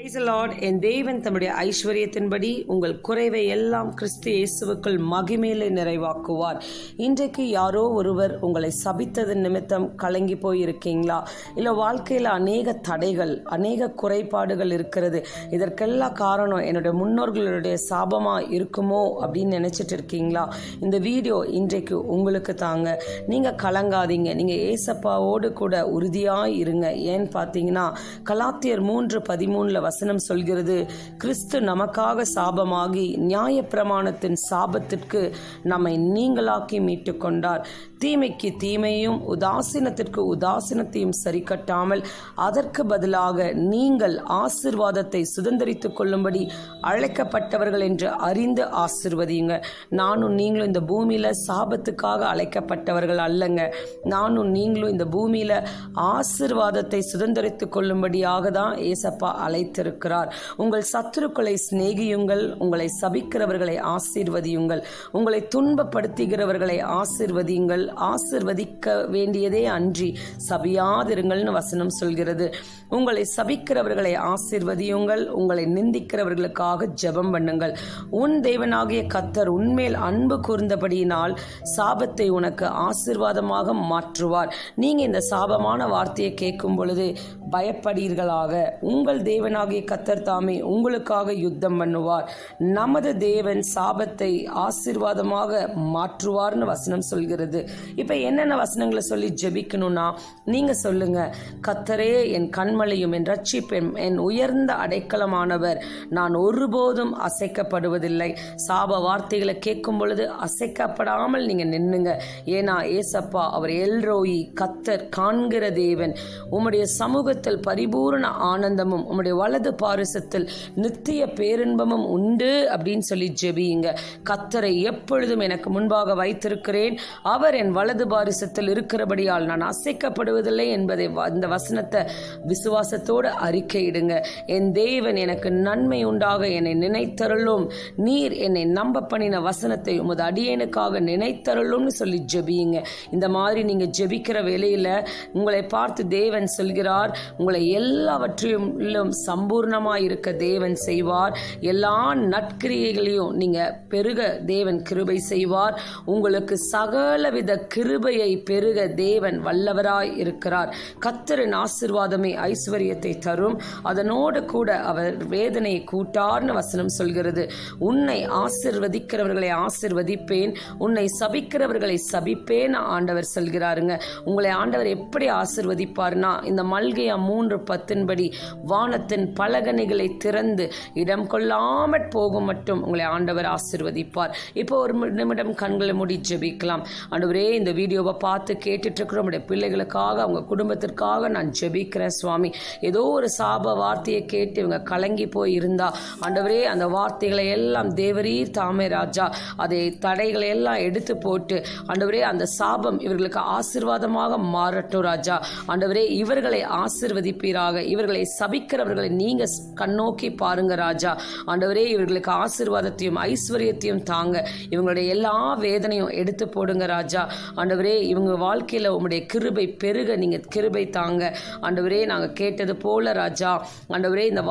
Praise the Lord. என் தேவன் தம்முடைய ஐஸ்வர்யத்தின்படி உங்கள் குறைவை எல்லாம் கிறிஸ்து இயேசுவுக்குள் மகிமையிலே நிறைவாக்குவார். இன்றைக்கு யாரோ ஒருவர் உங்களை சபித்ததன் நிமித்தம் கலங்கி போயிருக்கீங்களா? இல்லை வாழ்க்கையில் அநேக தடைகள், அநேக குறைபாடுகள் இருக்கிறது. இதற்கெல்லாம் காரணம் என்னுடைய முன்னோர்களுடைய சாபமாக இருக்குமோ அப்படின்னு நினச்சிட்டு இருக்கீங்களா? இந்த வீடியோ இன்றைக்கு உங்களுக்கு தாங்க. நீங்கள் கலங்காதீங்க. நீங்கள் ஏசப்பாவோடு கூட உறுதியாக இருங்க. ஏன்னு பார்த்தீங்கன்னா கலாத்தியர் 3:13 வசனம் சொல்கிறது, கிறிஸ்து நமக்காக சாபமாகி நியாயப்பிரமாணத்தின் சாபத்திற்கு நம்மை நீங்களாக்கி மீட்டு கொண்டார். தீமைக்கு தீமையும் உதாசீனத்திற்கு உதாசீனத்தையும் சரி கட்டாமல் அதற்கு பதிலாக நீங்கள் ஆசீர்வாதத்தை சுதந்திரித்துக் கொள்ளும்படி அழைக்கப்பட்டவர்கள் என்று அறிந்து ஆசீர்வதியுங்க. நானும் நீங்களும் இந்த பூமியில சாபத்துக்காக அழைக்கப்பட்டவர்கள் அல்லங்க. நானும் நீங்களும் இந்த பூமியில ஆசீர்வாதத்தை சுதந்திரித்துக் கொள்ளும்படியாக தான் ஏசப்பா அழைத்திருக்கிறார். உங்கள் சத்துருக்களை சிநேகியுங்கள், உங்களை சபிக்கிறவர்களை ஆசீர்வதியுங்கள், உங்களை துன்பப்படுத்துகிறவர்களை ஆசீர்வதியுங்கள். ஆசீர்வதிக்க வேண்டியதே அன்றி சபியாதிருங்கள்னு வசனம் சொல்கிறது. உங்களை சபிக்கிறவர்களை ஆசீர்வதியுங்கள், உங்களை நிந்திக்கிறவர்களுக்காக ஜெபம் பண்ணுங்கள். உன் தேவனாகிய கர்த்தர் உன்மேல் அன்பு கூர்ந்தபடியினால் சாபத்தை உனக்கு ஆசீர்வாதமாக மாற்றுவார். நீங்க இந்த சாபமான வார்த்தையை கேட்கும் பொழுது பயப்படுவீர்களாக. உங்கள் தேவனாகிய கர்த்தர் தாமே உங்களுக்காக யுத்தம் பண்ணுவார். நமது தேவன் சாபத்தை ஆசீர்வாதமாக மாற்றுவார்னு வசனம் சொல்கிறது. இப்ப என்னென்ன வசனங்களை சொல்லி ஜெபிக்கணும்னா, நீங்க சொல்லுங்க, கர்த்தரே என் கண்மலையும் என் ரட்சிப்பும் என் உயர்ந்த அடைக்கலமானவர், நான் ஒருபோதும் அசைக்கப்படுவதில்லை. சாப வார்த்தைகளை கேட்கும் பொழுது அசைக்கப்படாமல் நீங்க நின்னுங்க. ஏன்னா ஏசப்பா அவர் எல்ரோயி, கர்த்தர் காண்கிற தேவன். உம்முடைய சமூகத்தில் பரிபூர்ண ஆனந்தமும் உம்முடைய வலது பாரிசத்தில் நித்திய பேரின்பமும் உண்டு அப்படின்னு சொல்லி ஜெபியுங்க. கர்த்தரை எப்பொழுதும் எனக்கு முன்பாக வைத்திருக்கிறேன், அவர் என் வலது பாரிசத்தில் இருக்கிறபடியால் நான் அசைக்கப்படுவதில்லை என்பதை இந்த வசனத்தை விசுவாசத்தோடு அறிக்கையிடுங்க. என் தேவன் எனக்கு நன்மை உண்டாக என்னை நினைத்தருளும், நீர் என்னை நம்ப பண்ணின வசனத்தை உமது அடியேனுக்காக நினைத்தருளும்னு சொல்லி ஜெபியுங்க. இந்த மாதிரி நீங்க ஜெபிக்கிற வேளையில உங்களை பார்த்து தேவன் சொல்கிறார், உங்களை எல்லாவற்றிலும் சம்பூர்ணமாய் இருக்க தேவன் செய்வார். எல்லா நற்கிரியைகளையும் நீங்க பெருக தேவன் கிருபை செய்வார். உங்களுக்கு சகலவித கிருபையை பெருக தேவன் வல்லவராய் இருக்கிறார். கர்த்தரின் ஆசீர்வாதமே ஐஸ்வர்யத்தை தரும், அதனோடு கூட அவர் வேதனையை கூட்டார்னு வசனம் சொல்கிறது. உன்னை ஆசீர்வதிக்கிறவர்களை ஆசீர்வதிப்பேன், உன்னை சபிக்கிறவர்களை சபிப்பேன் ஆண்டவர் சொல்கிறாருங்க. உங்களை ஆண்டவர் எப்படி ஆசீர்வதிப்பார்னா, இந்த மல்கியா 3:10 வானத்தின் பலகணிகளை திறந்து இடம் கொள்ளாமற் போகும் மட்டும் உங்களை ஆண்டவர் ஆசீர்வதிப்பார். இப்போ ஒரு நிமிடம் கண்களை மூடி ஜெபிக்கலாம். ஆண்டவரே, இந்த வீடியோவை பார்த்து கேட்டுட்டு இருக்கிற உங்களுடைய பிள்ளைகளுக்காக, அவங்க குடும்பத்திற்காக நான் ஜெபிக்கிறேன் சுவாமி. ஏதோ ஒரு சாப வார்த்தையை கேட்டு இவங்க கலங்கி போய் இருந்தா ஆண்டவரே, அந்த வார்த்தைகளை எல்லாம் தேவரீர் தாமே ராஜா, அதை தடைகளை எல்லாம் எடுத்து போட்டு ஆண்டவரே, அந்த சாபம் இவர்களுக்கு ஆசீர்வாதமாக மாறட்டும் ராஜா. ஆண்டவரே, இவர்களை ஆசீர்வதிப்பீராக. இவர்களை சபிக்கிறவர்களை நீங்க கண்ணோக்கி பாருங்க ராஜா. ஆண்டவரே, இவர்களுக்கு ஆசீர்வாதத்தையும் ஐஸ்வர்யத்தையும் தாங்க. இவங்களுடைய எல்லா வேதனையும் எடுத்து போடுங்க ராஜா. ஆண்டவரே, இவங்க வாழ்க்கையில உங்களுடைய கிருபை பெருக நீங்க கிருபை தாங்க. ஆண்டவரே, நாங்க கேட்டது போல ராஜா, ஆண்டவரே, இந்த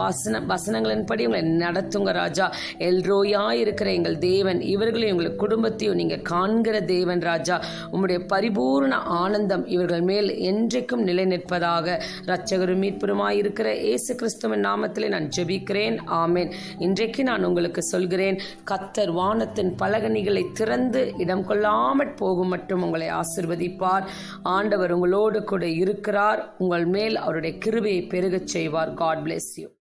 வசனங்களின்படி உங்களை நடத்துங்க ராஜா. எல்ரோயாய் இருக்கிற எங்கள் தேவன், இவர்களையும் உங்கள் குடும்பத்தையும் நீங்க காண்கிற தேவன் ராஜா. உம்முடைய பரிபூர்ண ஆனந்தம் இவர்கள் மேல் என்றைக்கும் நிலை நிற்பதாக. இரட்சகரும் மீட்பருமாய் இருக்கிற இயேசு கிறிஸ்துவின் நாமத்திலே நான் ஜெபிக்கிறேன். ஆமென். இன்றைக்கு நான் உங்களுக்கு சொல்கிறேன், கர்த்தர் வானத்தின் பலகணிகளை திறந்து இடம் கொள்ளாமற் போகும் மட்டும் உங்களை ஆசீர்வதிப்பார். ஆண்டவர் உங்களோடு கூட இருக்கிறார். உங்கள் மேல் அவருடைய கிருபையை பெருகச் செய்வார். God bless you.